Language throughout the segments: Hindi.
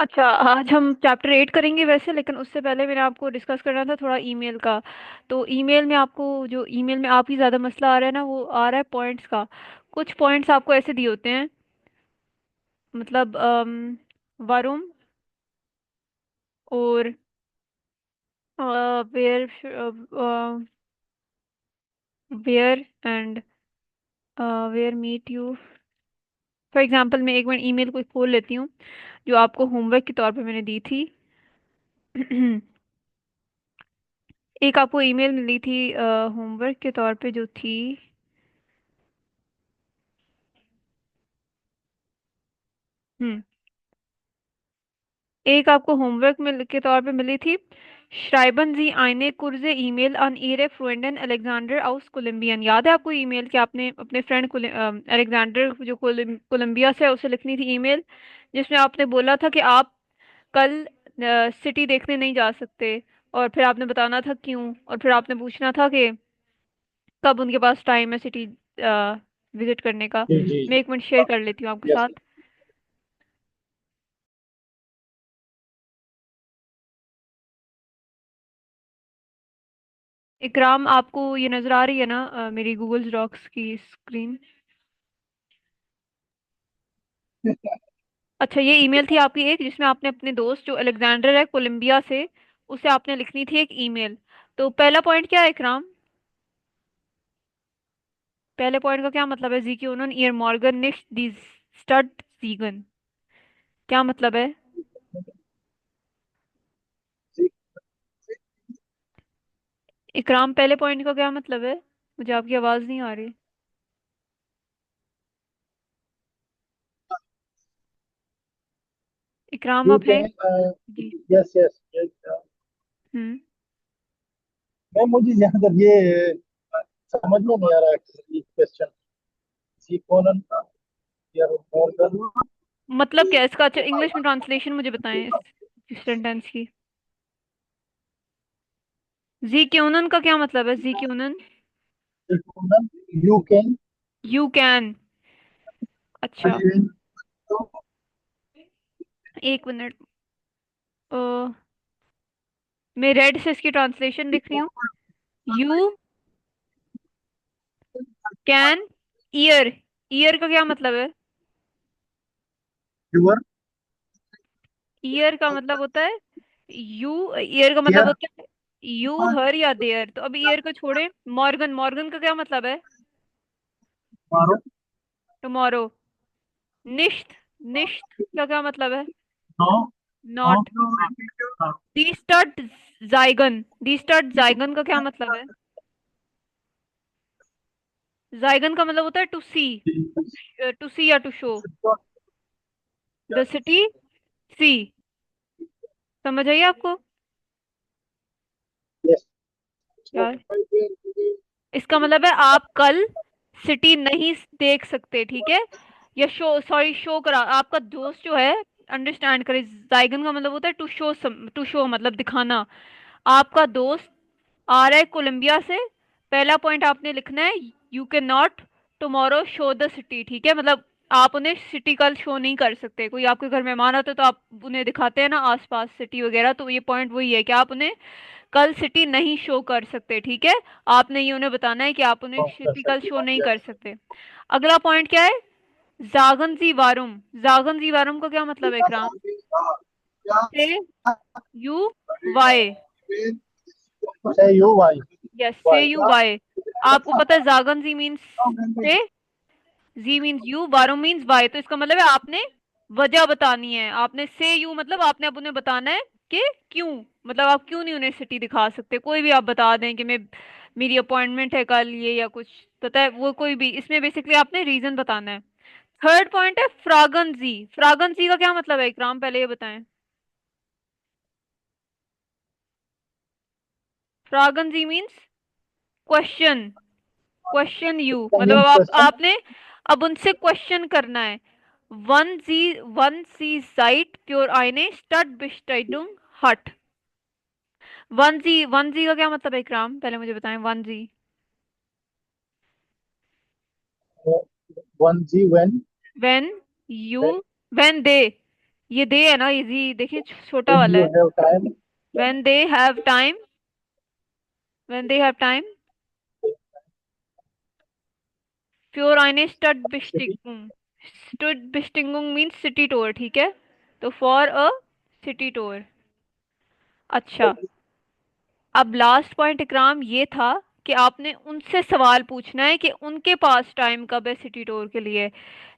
अच्छा, आज हम चैप्टर 8 करेंगे वैसे, लेकिन उससे पहले मैंने आपको डिस्कस करना था थोड़ा ईमेल का। तो ईमेल में आपको, जो ईमेल में आप ही ज़्यादा मसला आ रहा है ना, वो आ रहा है पॉइंट्स का। कुछ पॉइंट्स आपको ऐसे दिए होते हैं, मतलब वरुण और where where and where meet you. For example मैं एक मिनट ईमेल को खोल लेती हूँ जो आपको होमवर्क के तौर पे मैंने दी थी। एक आपको ईमेल मिली थी होमवर्क के तौर पे जो थी। हम्म एक आपको होमवर्क में के तौर पे मिली थी। Schreiben Sie eine kurze E-Mail an Ihre Freundin Alexander aus Kolumbien। याद है आपको ईमेल कि आपने अपने फ्रेंड अलेक्जेंडर जो कोलंबिया से है उसे लिखनी थी ईमेल, जिसमें आपने बोला था कि आप कल सिटी देखने नहीं जा सकते, और फिर आपने बताना था क्यों, और फिर आपने पूछना था कि कब उनके पास टाइम है सिटी विजिट करने का। जी जी मैं एक मिनट शेयर कर लेती हूँ आपके यस। साथ। इकराम, आपको ये नजर आ रही है ना मेरी गूगल डॉक्स की स्क्रीन? अच्छा, ये ईमेल थी आपकी एक, जिसमें आपने अपने दोस्त जो अलेक्जेंडर है कोलंबिया से, उसे आपने लिखनी थी एक ईमेल। तो पहला पॉइंट क्या है इकराम? पहले पॉइंट का क्या मतलब है? जी की उन्होंने ईयर मॉर्गन निश दी स्टड सीगन, क्या मतलब है? इकराम, पहले पॉइंट का क्या मतलब है? मुझे आपकी आवाज नहीं आ रही। इकराम, यू आप हैं? कैन। जी। Yes yes. हम्म मैं मुझे जहाँ तक ये समझ में नहीं आ रहा है क्वेश्चन। सी कॉलन या मॉर्गन। मतलब क्या है इसका? अच्छा, इंग्लिश में ट्रांसलेशन मुझे बताएं इस सेंटेंस की। जी क्यूनन का क्या मतलब है? जी क्यूनन। You can. You can. अच्छा, एक मिनट। अ, मैं रेड से इसकी ट्रांसलेशन लिख रही हूँ। You can year. ईयर का क्या मतलब है? यूर ईयर का मतलब होता है यू। ईयर का मतलब हियर होता है यू, हर या देयर। तो अब ईयर को छोड़े, मॉर्गन। मॉर्गन का क्या मतलब है? मारो। टुमारो। निश्त। निश्त का क्या मतलब है? No not. नो। दी स्टड जाइगन। दी स्टड जाइगन का क्या मतलब है? जाइगन का मतलब होता है टू सी। टू सी या टू शो। द सिटी सी। समझ आई आपको? यस। यार, इसका मतलब है आप कल सिटी नहीं देख सकते, ठीक है? या शो, सॉरी, शो करा आपका दोस्त जो है। अंडरस्टैंड करे, जाइगन का मतलब होता है टू शो। टू शो मतलब दिखाना। आपका दोस्त आ रहा है कोलंबिया से। पहला पॉइंट आपने लिखना है, you can not tomorrow show the city, ठीक है? मतलब आप उन्हें सिटी कल शो नहीं कर सकते। कोई आपके घर मेहमान आते तो आप उन्हें दिखाते हैं ना आसपास सिटी वगैरह, तो ये पॉइंट वही है कि आप उन्हें कल सिटी नहीं शो कर सकते, ठीक है? आपने ये उन्हें बताना है कि आप उन्हें कर सिटी कल सकती शो हूँ नहीं कर यस। सकते। अगला पॉइंट क्या है? जागन जी वारुम। जागन जी वारुम का क्या मतलब है Ikram? Say you why. Say you why. Yes, say why. You why. आपको पता है जागन जी मीन्स से, जी मीन्स यू, वारुम मीन्स वाई। तो इसका मतलब है आपने वजह बतानी है। आपने से यू मतलब आपने अब उन्हें बताना है कि क्यों, मतलब आप क्यों नहीं उन्हें सिटी दिखा सकते। कोई भी आप बता दें कि मैं, मेरी अपॉइंटमेंट है कल ये, या कुछ पता है वो, कोई भी। इसमें बेसिकली आपने रीजन बताना है। थर्ड पॉइंट है फ्रागंजी। फ्रागंजी का क्या मतलब है इकराम, पहले ये बताएं। फ्रागंजी मीन्स क्वेश्चन। क्वेश्चन यू मतलब अब आप क्वेश्चन। आपने अब उनसे क्वेश्चन करना है। वन सी साइट प्योर आईने स्टड बिस्टाइडुंग हट। वन जी का क्या मतलब है इकराम, पहले मुझे बताएं वन जी। वन जी when. When you, when they ये दे है ना, इजी देखिए छोटा When वाला you है। have time, when they have time, when they have time, für eine city, Stadtbesichtigung, Stadtbesichtigung means city tour, ठीक है। तो फॉर अ सिटी टूर। अच्छा, अब लास्ट पॉइंट इकराम ये था कि आपने उनसे सवाल पूछना है कि उनके पास टाइम कब है सिटी टूर के लिए।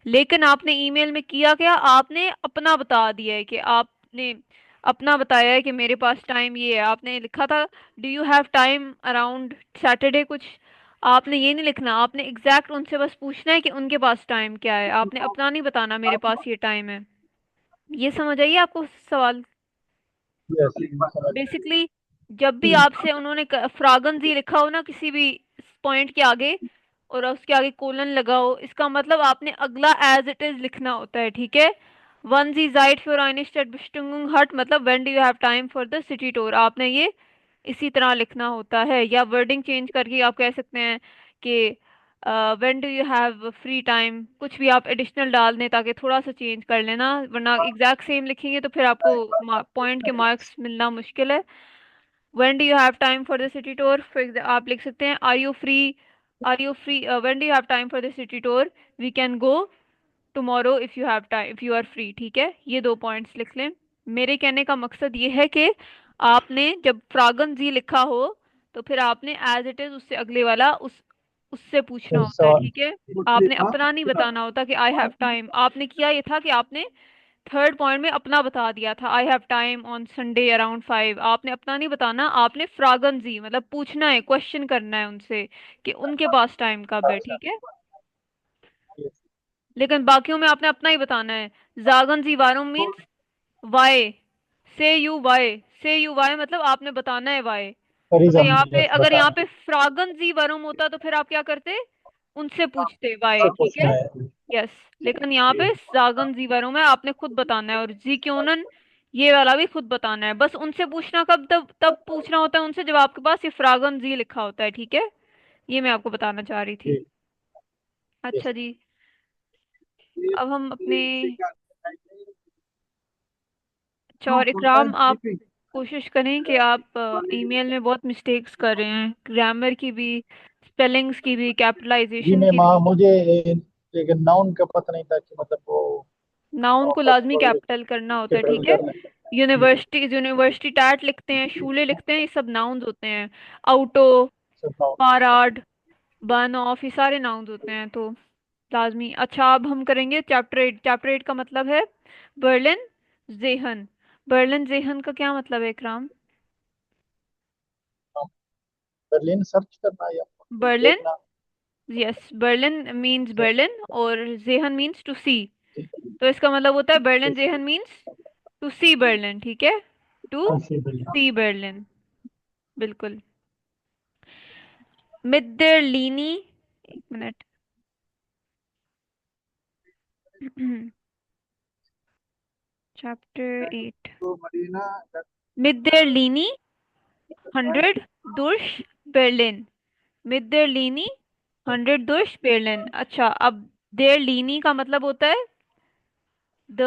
लेकिन आपने ईमेल में किया क्या, आपने अपना बता दिया है कि आपने अपना बताया है कि मेरे पास टाइम ये है। आपने लिखा था do you have time around Saturday कुछ। आपने ये नहीं लिखना, आपने एग्जैक्ट उनसे बस पूछना है कि उनके पास टाइम क्या है। आपने अपना नहीं बताना मेरे पास ये टाइम है। ये समझ आइए आपको सवाल। yes, समझ गया। बेसिकली जब भी आपसे उन्होंने फ्रागन जी लिखा हो ना किसी भी पॉइंट के आगे, और उसके आगे कोलन लगा हो, इसका मतलब आपने अगला एज इट इज लिखना होता है, ठीक है। वन जी जाइट फॉर eine Stadtbestimmung हट मतलब when do you have time for the city tour, आपने ये इसी तरह लिखना होता है। या वर्डिंग चेंज करके आप कह सकते हैं कि when do you have free time, कुछ भी आप एडिशनल डाल दें ताकि थोड़ा सा चेंज कर लेना, वरना एग्जैक्ट सेम लिखेंगे तो फिर आपको पॉइंट के मार्क्स मिलना मुश्किल है। When do you have time for the city tour, आप लिख सकते हैं are you free, are you free when do you have time for the city tour, we can go tomorrow if you have time, if you are free, ठीक है। ये दो पॉइंट्स लिख लें। मेरे कहने का मकसद ये है कि आपने जब फ्रागन जी लिखा हो तो फिर आपने एज इट इज उससे अगले वाला उससे पूछना फिर होता है, सवाल ठीक है। आपने अपना नहीं बताना होता कि आई हैव टाइम। आपने किया ये था कि आपने थर्ड पॉइंट में अपना बता दिया था I have time on Sunday around 5। आपने अपना नहीं बताना, आपने फ्रागन जी मतलब पूछना है, क्वेश्चन करना है उनसे कि उनके पास टाइम कब है, अच्छा, ठीक है। yes, लेकिन बाकियों में आपने अपना ही बताना है। जागन जी वारों means Y, say you Y मतलब आपने बताना है वाई। रीजन, यस, अगर यहाँ बताना पे फ्रागन जी वरुम होता तो फिर आप क्या करते, उनसे पूछते से वाई, ठीक पूछना है। है। यस, लेकिन यहाँ पे जागन जी वरुम है, आपने खुद बताना है। और जी क्योंनन ये वाला भी खुद बताना है। बस उनसे पूछना कब, तब तब पूछना होता है उनसे जब आपके पास ये फ्रागन जी लिखा होता है, ठीक है। ये मैं आपको बताना चाह रही थी। जी, अच्छा yes, जी, अब हम अपने अच्छा, और इकराम आप कोशिश करें कि आप ईमेल में बहुत मिस्टेक्स कर रहे हैं, ग्रामर की भी, स्पेलिंग्स की भी, जी कैपिटलाइजेशन मैं की भी। मुझे एक नाउन का पता नहीं था कि मतलब वो नाउन को लाजमी थोड़ी कैपिटल करना होता है, कैपिटल ठीक है। करना। जी, यूनिवर्सिटी टैट लिखते हैं, शूले लिखते हैं, ये सब नाउन्स होते हैं। आउटो, सब नाउन। पाराड, बन ऑफ, ये सारे नाउन्स होते हैं तो लाजमी। अच्छा, अब हम करेंगे चैप्टर 8। चैप्टर 8 का मतलब है बर्लिन जेहन। बर्लिन जेहन का क्या मतलब है इकराम। बर्लिन सर्च करना या बर्लिन, देखना। यस, बर्लिन मींस अच्छा, बर्लिन और जेहन मींस टू सी। जी, तो इसका मतलब होता है बर्लिन yes, जेहन मींस टू सी बर्लिन, ठीक है। टू हाँ, जी, बर्लिन। सी बर्लिन, बिल्कुल। मित्तरलीनी, एक मिनट। चैप्टर 8, मित्तरलीनी 100 दुर्श बर्लिन। मित्तरलीनी 100 दुर्श बर्लिन। अच्छा, अब देर लीनी का मतलब होता है the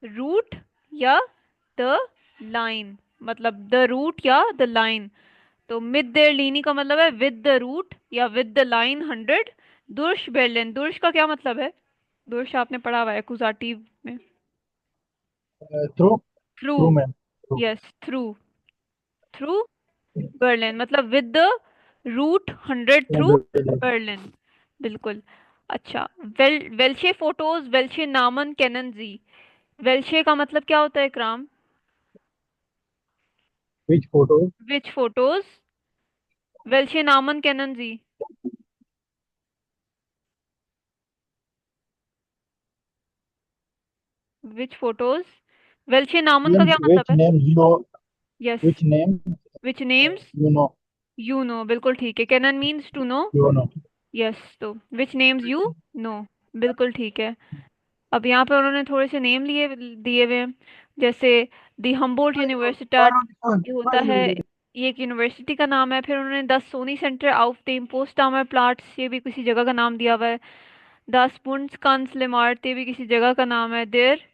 route or the line, मतलब the route or the line. तो मिड देयर लीनी का मतलब है with the route or with the line 100 दुर्श बेर्लिन। दुर्श का क्या मतलब है, दुर्श आपने पढ़ा हुआ है कुजाटिव में। Through, through, through ma'am, through. Yes, through, through Berlin मतलब with the route 100 through Berlin, बिल्कुल। अच्छा, वेल्शे फोटोज, वेल्शे नामन कैनन जी। वेल्शे का मतलब क्या होता है क्राम। Which photo? विच फोटोज, वेल्शे नामन कैनन जी। विच फोटोज, वेल्शे नामन का क्या मतलब विच है। Name you, yes, which name which names you know, you know, बिल्कुल ठीक है। कैनन means to know, you know. Yes. तो विच नेम्स यू नो, बिल्कुल ठीक है। अब यहाँ पे उन्होंने थोड़े से नेम लिए दिए हुए हैं, जैसे दी हम्बोल्ट यूनिवर्सिटाट, ये होता है, ये एक यूनिवर्सिटी का नाम है। फिर उन्होंने the Sony Center of the इम्पोस्टामर प्लाट्स, ये भी किसी जगह का नाम दिया हुआ है। द स्पुंस कांसलेमार्ट, ये भी किसी जगह का नाम है। देयर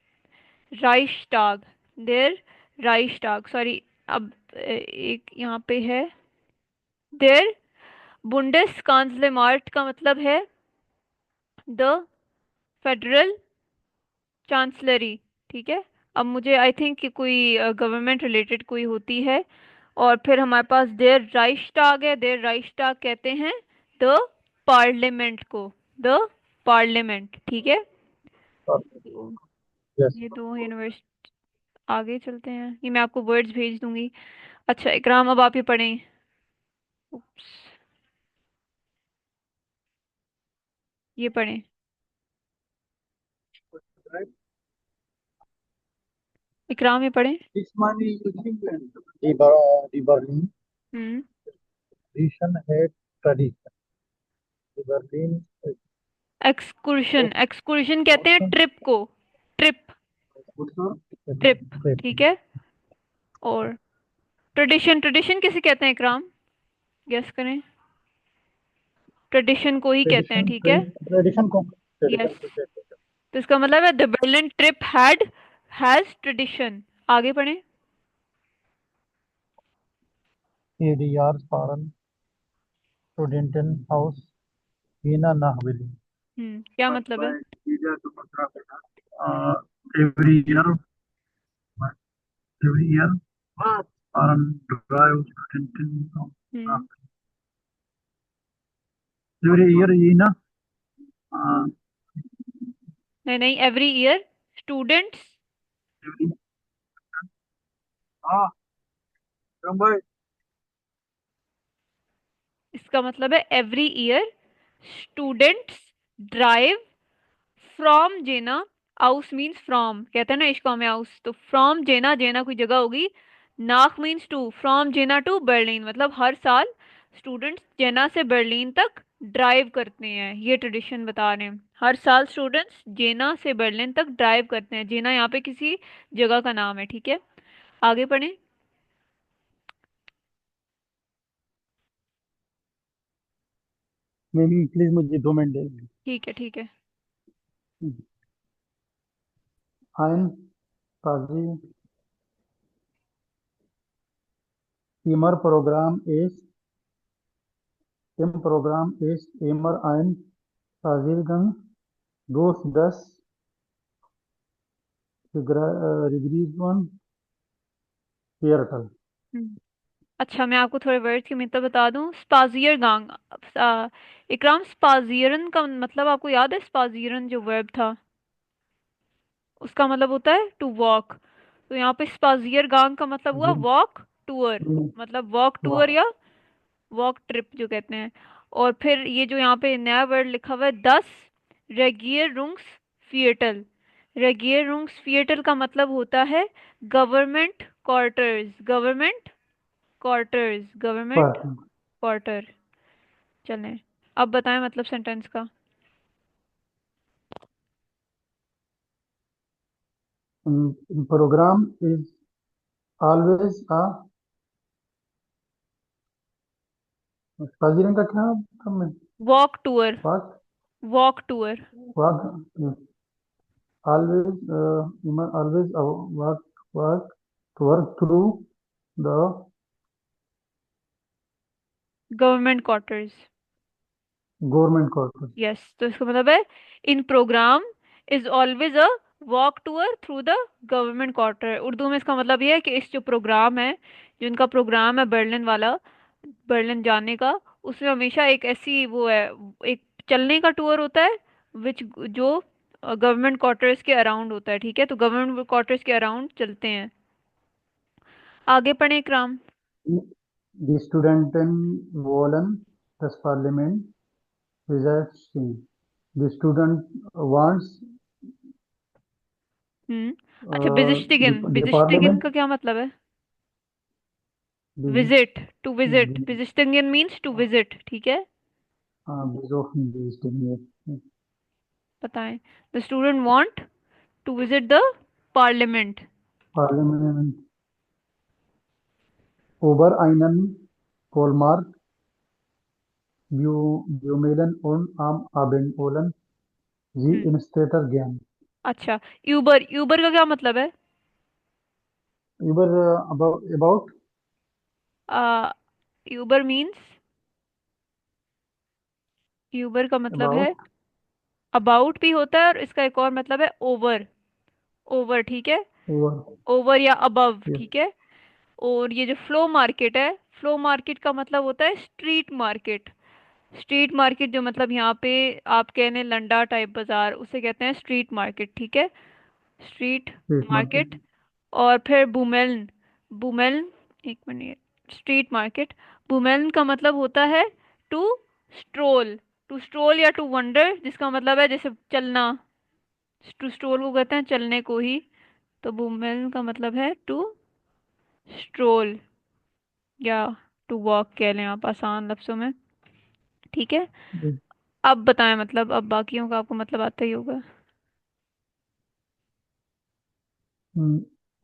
राइस्टाग, देयर राइस्टाग, सॉरी। अब एक यहाँ पे है, देयर बुंडेस कांसलेमार्ट का मतलब है द फेडरल चांसलरी, ठीक है। अब मुझे आई थिंक कि कोई गवर्नमेंट रिलेटेड कोई होती है। और फिर हमारे पास देयर राइस्टाग है, देयर राइस्टाग कहते हैं द पार्लियामेंट को, द पार्लियामेंट, ठीक है। तो यस। ये दो यूनिवर्सिटी, आगे चलते हैं, ये मैं आपको वर्ड्स भेज दूंगी। अच्छा इकराम, अब आप ये पढ़ें। Oops, ये पढ़ें, इकराम ये पढ़ें। दी बर्लिन हम्म। ट्रेडिशन है, ट्रेडिशन। दी बर्लिन एक्सकर्शन, एक्सकर्शन कहते हैं ट्रिप को, ट्रिप, ट्रिप, ठीक है। और ट्रेडिशन, ट्रेडिशन किसे कहते हैं इकराम, गेस करें। ट्रेडिशन को ही कहते हैं, ट्रेडिशन ठीक है। ट्रेडिशन को यस, ट्रेडिशन को कहते हैं। तो इसका मतलब है the Berlin trip has tradition. आगे पढ़ें। ADR फॉरेन स्टूडेंटन हाउस वीना नाहविली। क्या मतलब है। Every year every year foreign drive स्टूडेंटन हम्म। एवरी ईयर ये ना। नहीं नहीं, एवरी ईयर स्टूडेंट्स, एवरी हाँ भाई। इसका मतलब है every year students drive from Jena, आउस मीन्स फ्रॉम, कहते हैं ना इश्क में आउस, तो फ्रॉम जेना, जेना कोई जगह होगी, नाक means to, from Jena to Berlin, मतलब हर साल स्टूडेंट्स जेना से बर्लिन तक ड्राइव करते हैं, ये ट्रेडिशन बता रहे हैं। हर साल स्टूडेंट्स जेना से बर्लिन तक ड्राइव करते हैं, जेना यहाँ पे किसी जगह का नाम है, ठीक है। आगे पढ़ें। मेरी प्लीज मुझे 2 मिनट दे। ठीक है ठीक है। Ein Tazi Programm ist im Programm ist immer ein Spaziergang durch das Regierungsviertel। हम्म, अच्छा मैं आपको थोड़े वर्ड्स की मतलब बता दूं। स्पाजियर गांग, इकराम स्पाजियरन का मतलब आपको याद है, स्पाजियरन जो वर्ब था उसका मतलब होता है टू वॉक। तो यहाँ पे स्पाजियर गांग का मतलब हुआ वॉक टूर, मतलब वॉक टूर वाह। या वॉक ट्रिप जो कहते हैं। और फिर ये जो यहाँ पे नया वर्ड लिखा हुआ है 10 रेगियर रुंग्स फिएटल, रेगियर रुंग्स फिएटल का मतलब होता है government quarters, government quarters, government quarter. चलें, अब बताएं मतलब सेंटेंस का। Program is always a Spaziergang का क्या मतलब है? Walk tour, What? Walk tour, Walk, always always work work to work through the government quarters. government quarters। Yes, तो इसका मतलब है in program is always a walk tour through the government quarter. Urdu में इसका मतलब ये है कि इस जो प्रोग्राम है, जो इनका प्रोग्राम है बर्लिन वाला, बर्लिन जाने का, उसमें हमेशा एक ऐसी वो है, एक चलने का टूर होता है विच जो गवर्नमेंट क्वार्टर्स के अराउंड होता है, ठीक है। तो गवर्नमेंट क्वार्टर्स के अराउंड चलते हैं। आगे पढ़े इकराम। Die Studenten wollen das Parlament besetzen। The student wants अच्छा, बिजिस्टिगन, the बिजिस्टिगन parliament। का क्या मतलब है। the विजिट, टू विजिट, विजिस्टिगन मीन्स टू विजिट, ठीक है। besuchen die Studenten बताएं। The student want to visit the parliament. Parliament über einen Vollmarkt Blumen und am Abend wollen sie हम्म ins Theater gehen। अच्छा, यूबर, यूबर का क्या मतलब है? Uber about आ, यूबर मीन्स, यूबर का मतलब about है अबाउट भी होता है, और इसका एक और मतलब है ओवर। ओवर, ठीक है। over. ओवर या अबव, Yes. ठीक है। और ये जो फ्लो मार्केट है, फ्लो मार्केट का मतलब होता है स्ट्रीट मार्केट। स्ट्रीट मार्केट जो मतलब यहाँ पे आप कहने लंडा टाइप बाजार, उसे कहते हैं स्ट्रीट मार्केट, ठीक है। Street Street market. मार्केट। और फिर बुमेल्न, बुमेल्न, एक मिनट, स्ट्रीट मार्केट, बुमेल्न का मतलब होता है टू स्ट्रोल, टू स्ट्रोल या टू वंडर, जिसका मतलब है जैसे चलना। टू स्ट्रोल को कहते हैं चलने को ही, तो बुमेल्न का मतलब है टू स्ट्रोल, या टू वॉक कह लें आप आसान लफ्जों में, ठीक है। Yes. अब बताएं, मतलब अब बाकियों का आपको मतलब आता ही होगा।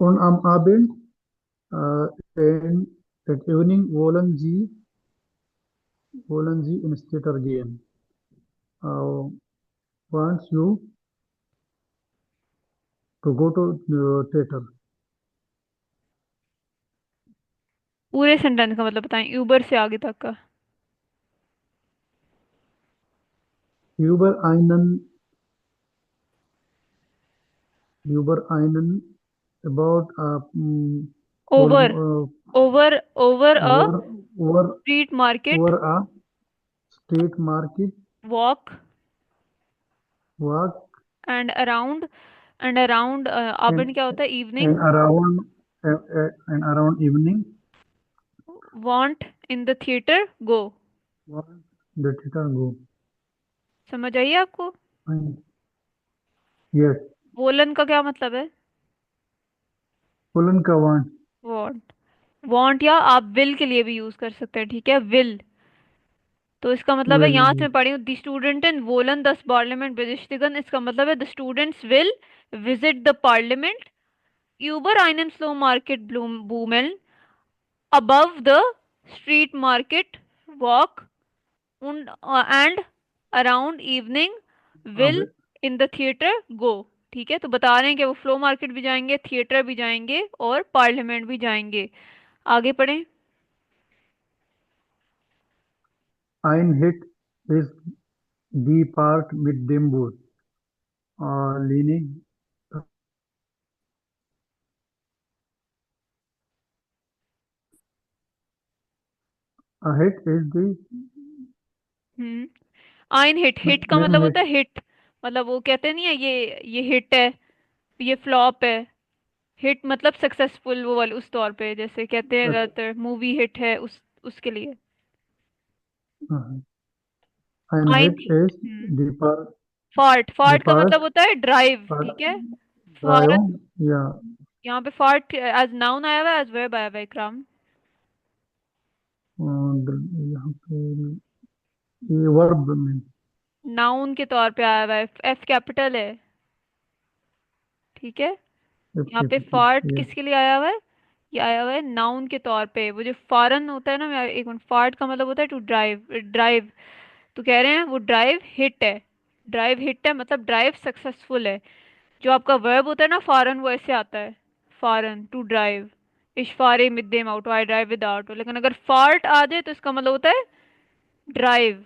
Und am Abend in at evening wollen Sie ins Theater gehen. Uh, wants you to go to theater. पूरे सेंटेंस का मतलब बताएं, यूबर से आगे तक का। Über einen about over, over, over a over over street market over a street market walk walk and around, and around and अपन क्या होता है evening, and around and around evening want in the theatre go. want the theater go. समझ आइए आपको? And yes, वोलन का क्या मतलब है? फुलन का want. वांट, वांट या आप विल के लिए भी यूज कर सकते हैं, ठीक है, विल। तो इसका मतलब है, यहाँ से Will मैं पढ़ी हूँ, द स्टूडेंट इन वोलन दस पार्लियामेंट बेजिश्तिगन, इसका मतलब है the students will visit the parliament über einen Slow-Market Blumen above the street market walk and around evening will अब in the theater go। ठीक है, तो बता रहे हैं कि वो फ्लो मार्केट भी जाएंगे, थिएटर भी जाएंगे, और पार्लियामेंट भी जाएंगे। आगे पढ़ें। ein Hit ist die Part mit dem Bus. Leaning a hit is the हम्म, आइन हिट, हिट का main मतलब hit. होता है हिट, मतलब वो कहते नहीं है ये हिट है, ये फ्लॉप है। हिट मतलब सक्सेसफुल, वो वाले उस तौर पे जैसे कहते हैं ज्यादातर मूवी हिट है, उसके लिए। Ein आइन, Hit is फार्ट, the फार्ट का part मतलब होता है ड्राइव, part ठीक है। फारत, drive या यहाँ पे फार्ट एज नाउन आया हुआ है, एज वर्ब आया हुआ है इकराम। यहाँ पे ये वर्ब में नाउन के तौर पे आया हुआ है, एफ कैपिटल है, ठीक है। यहाँ पे कैपिटल फार्ट ये किसके लिए आया हुआ है? ये आया हुआ है नाउन के तौर पे। वो जो फॉरन होता है ना, एक मिनट, फार्ट का मतलब होता है टू ड्राइव, ड्राइव। तो कह रहे हैं वो ड्राइव हिट है, ड्राइव हिट है मतलब ड्राइव सक्सेसफुल है। जो आपका वर्ब होता है ना फॉरन, वो ऐसे आता है, फॉरन टू ड्राइव, इशफारे मिद्दे आउट, आई ड्राइव विद ऑटो। लेकिन अगर फार्ट आ जाए तो इसका मतलब होता है ड्राइव,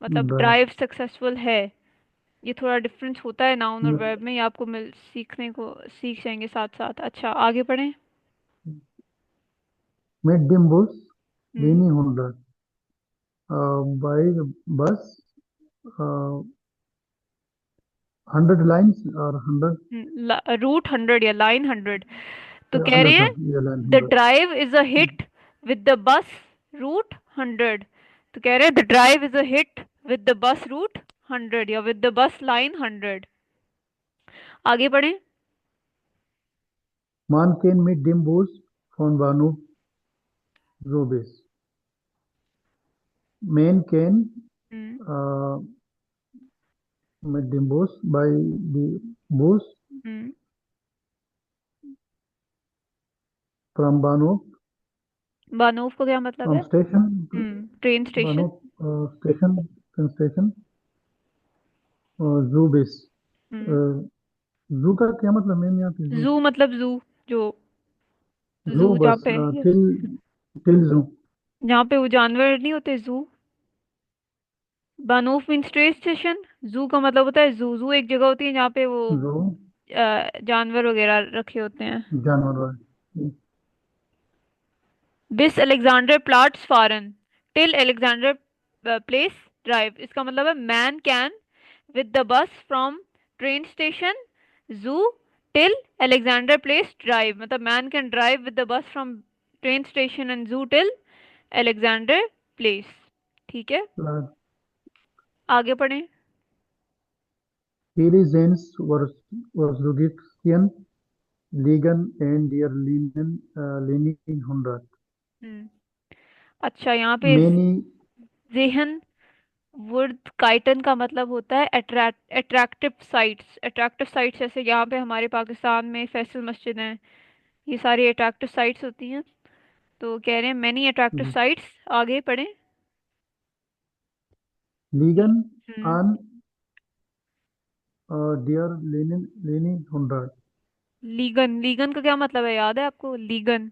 मतलब ड्राइव ड्राइव सक्सेसफुल है। ये थोड़ा डिफरेंस होता है नाउन और वर्ब में, ये आपको मिल सीखने को सीख जाएंगे साथ साथ। अच्छा, आगे बढ़ें। mit dem Bus हम्म, wenig 100 by bus 100 lines or 100 route hundred या लाइन हंड्रेड। तो कह रहे 100 हैं yeah, line the 100 drive is a hit with the bus route hundred. तो कह रहे हैं the drive is a hit with the bus route hundred, या with the bus line hundred. आगे बढ़ें। Man kann mit dem Bus von Bahnhof Robes. Man can hmm, uh, mit dem Bus by the bus hmm, from Bahnhof बानोफ को क्या मतलब है? from station train station. Bahnhof station Zoo base हम्म। जू का क्या मतलब मैम यहाँ पे? जू, जू मतलब जू, जो जू जू जहाँ बस पे, टिल, टिल जू। जहाँ पे वो जानवर नहीं होते, जू। बानूफ मीन्स ट्रेन स्टेशन। जू का मतलब होता है जू, जू एक जगह होती है जहाँ पे वो जू जानवर वगैरह रखे होते हैं। जानवर वाले। बिस अलेक्जेंडर प्लाट्स फॉरन टिल अलेक्जेंडर प्लेस ड्राइव, इसका मतलब है man can with the bus from train station zoo till Alexander Place drive, मतलब man can drive with the bus from train station and zoo till Alexander Place। ठीक है, आगे पढ़ें। Parisians were Zurich Ligan and their Lenin Hundred. हम्म। अच्छा, यहाँ पे Many जेहन वुर्द काइटन का मतलब होता है अट्रैक्टिव साइट्स। अट्रैक्टिव साइट्स जैसे यहाँ पे हमारे पाकिस्तान में फैसल मस्जिद हैं, ये सारी अट्रैक्टिव साइट्स होती हैं। तो कह रहे हैं मैनी अट्रैक्टिव साइट्स। आगे पढ़ें। Ligan hmm. and their Lenin Hundred. Ligand, ligand का क्या मतलब है, याद है आपको? Ligand,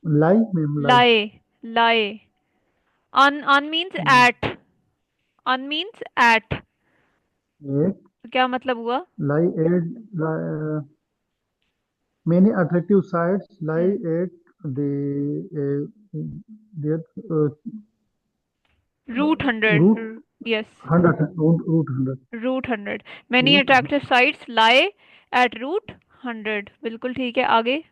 Lie, ma'am, lie. लाए, लाए। अन, अन मीन्स Mm. एट, अन मीन्स एट, Eight, तो क्या मतलब हुआ? lie at many attractive sites lie at their route hundred, route yes, hundred route hundred. Route hundred. Many Route attractive sites lie at route hundred, बिल्कुल ठीक है, आगे।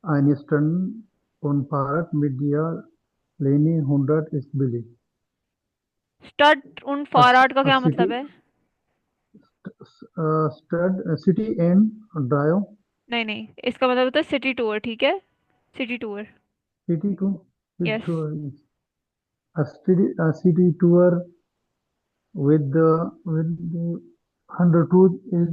Einstein Unfahrt mit der Leni 100 ist billig. Stud उन A, फार आउट का a क्या city, मतलब है? stud, city and drive. नहीं नहीं, इसका मतलब होता है सिटी टूर, ठीक है, city tour. City to city yes. tour is a city tour with the 100 tour is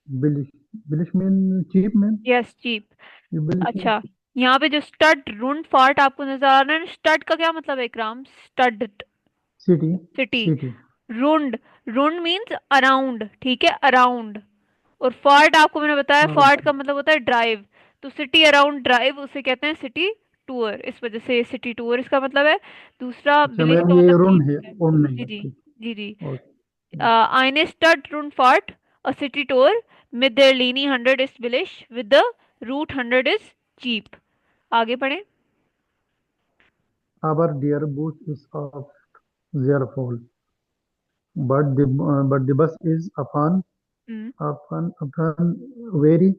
billig. Billig mean cheap man. Yes, cheap. You billig mean अच्छा, यहाँ पे जो स्टड रुन फार्ट आपको नजर आ रहा है, स्टड का क्या मतलब है इकराम? स्टड, city, सिटी। city. रुंड, रुंड मीन्स अराउंड, ठीक है, अराउंड। और फार्ट आपको मैंने बताया, फार्ट का मतलब होता है ड्राइव। तो सिटी अराउंड ड्राइव उसे कहते हैं सिटी टूर, इस वजह से सिटी टूर इसका मतलब है। दूसरा अच्छा विलेज मैम का ये मतलब रोन जीप है, होता है। ओन नहीं जी है, जी, ठीक। जी जी। Okay. eine Stadtrundfahrt, a city tour mit der Linie 100 ist billig, with the route 100 is cheap। आगे पढ़ें। Aber der Bus ist oft sehr voll. But the bus is हम्म। upon very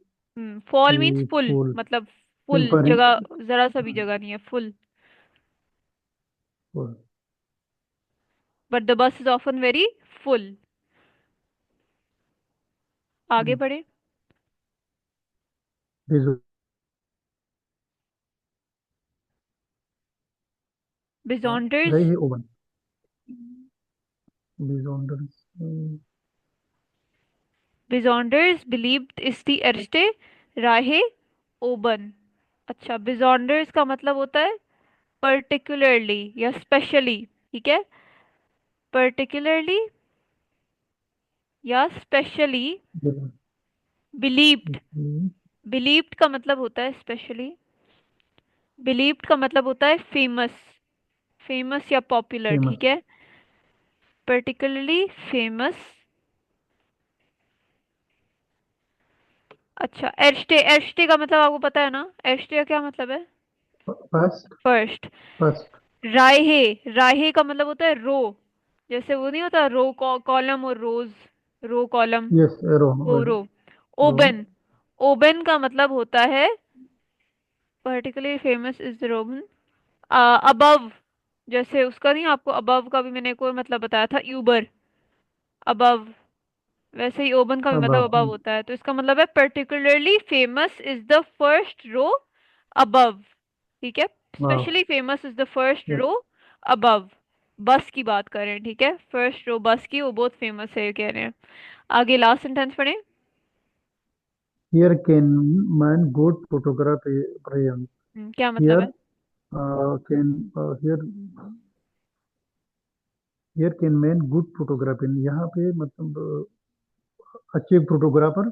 फॉल मीन्स फुल, full. मतलब फुल Temporary जगह, जरा सा भी जगह नहीं है, full. full. But the bus is often very full. आगे पढ़ें। This रही बिजॉन्डर्स, है ओवन। Bisonders, बिजॉन्डर्स बिलीव्ड इज द एर्स्टे राहे ओबन। अच्छा, बिजॉन्डर्स का मतलब होता है पर्टिकुलरली या स्पेशली, ठीक है, पर्टिकुलरली या स्पेशली। बिलीव्ड, बिलीव्ड का मतलब होता है स्पेशली, बिलीव्ड का मतलब होता है फेमस, फेमस या पॉपुलर, famous. ठीक है, पर्टिकुलरली फेमस। अच्छा, एर्स्टे, एर्स्टे का मतलब आपको पता है ना, एर्स्टे का क्या मतलब है? First, first. first. राहे, राहे का मतलब होता है रो, जैसे वो नहीं होता रो, कॉलम और रोज, रो कॉलम, Yes, arrow, वो रो। row. ओबन, ओबन का मतलब होता है particularly famous is the Roman. Above, जैसे उसका नहीं, आपको अबव का भी मैंने कोई मतलब बताया था, यूबर, अबव, वैसे ही ओबन का भी मतलब Above. अबव होता है। तो इसका मतलब है particularly famous is the first row above, ठीक है, Wow. Specially famous is the first Yes. Row above. बस की बात कर रहे हैं, ठीक है, फर्स्ट रो बस की वो बहुत फेमस है, ये कह रहे हैं। आगे लास्ट सेंटेंस पढ़ें। Here can man good photograph Priyank. क्या मतलब है? Here can here here can man good photography, यहाँ पे मतलब अच्छे फोटोग्राफर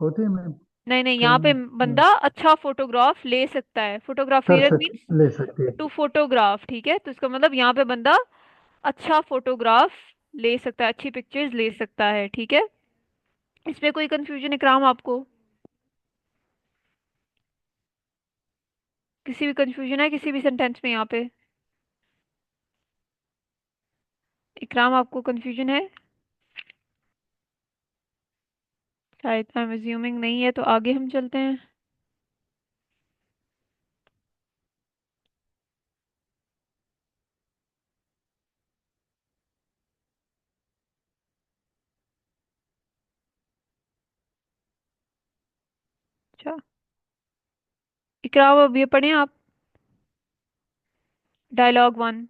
होते हैं मैम। नहीं नहीं, यहाँ पे कैन बंदा अच्छा फोटोग्राफ ले सकता है। कर फोटोग्राफियर सक मीन्स ले सकते हैं। टू फोटोग्राफ, ठीक है। तो इसका मतलब यहाँ पे बंदा अच्छा फोटोग्राफ ले सकता है, अच्छी पिक्चर्स ले सकता है, ठीक है। इसमें कोई कंफ्यूजन इकराम आपको? किसी भी कंफ्यूजन है किसी भी सेंटेंस में यहाँ पे? इकराम आपको कंफ्यूजन है? शायद आई एम अज्यूमिंग नहीं है, तो आगे हम चलते हैं। अच्छा, इकराम अब ये पढ़ें आप, डायलॉग 1।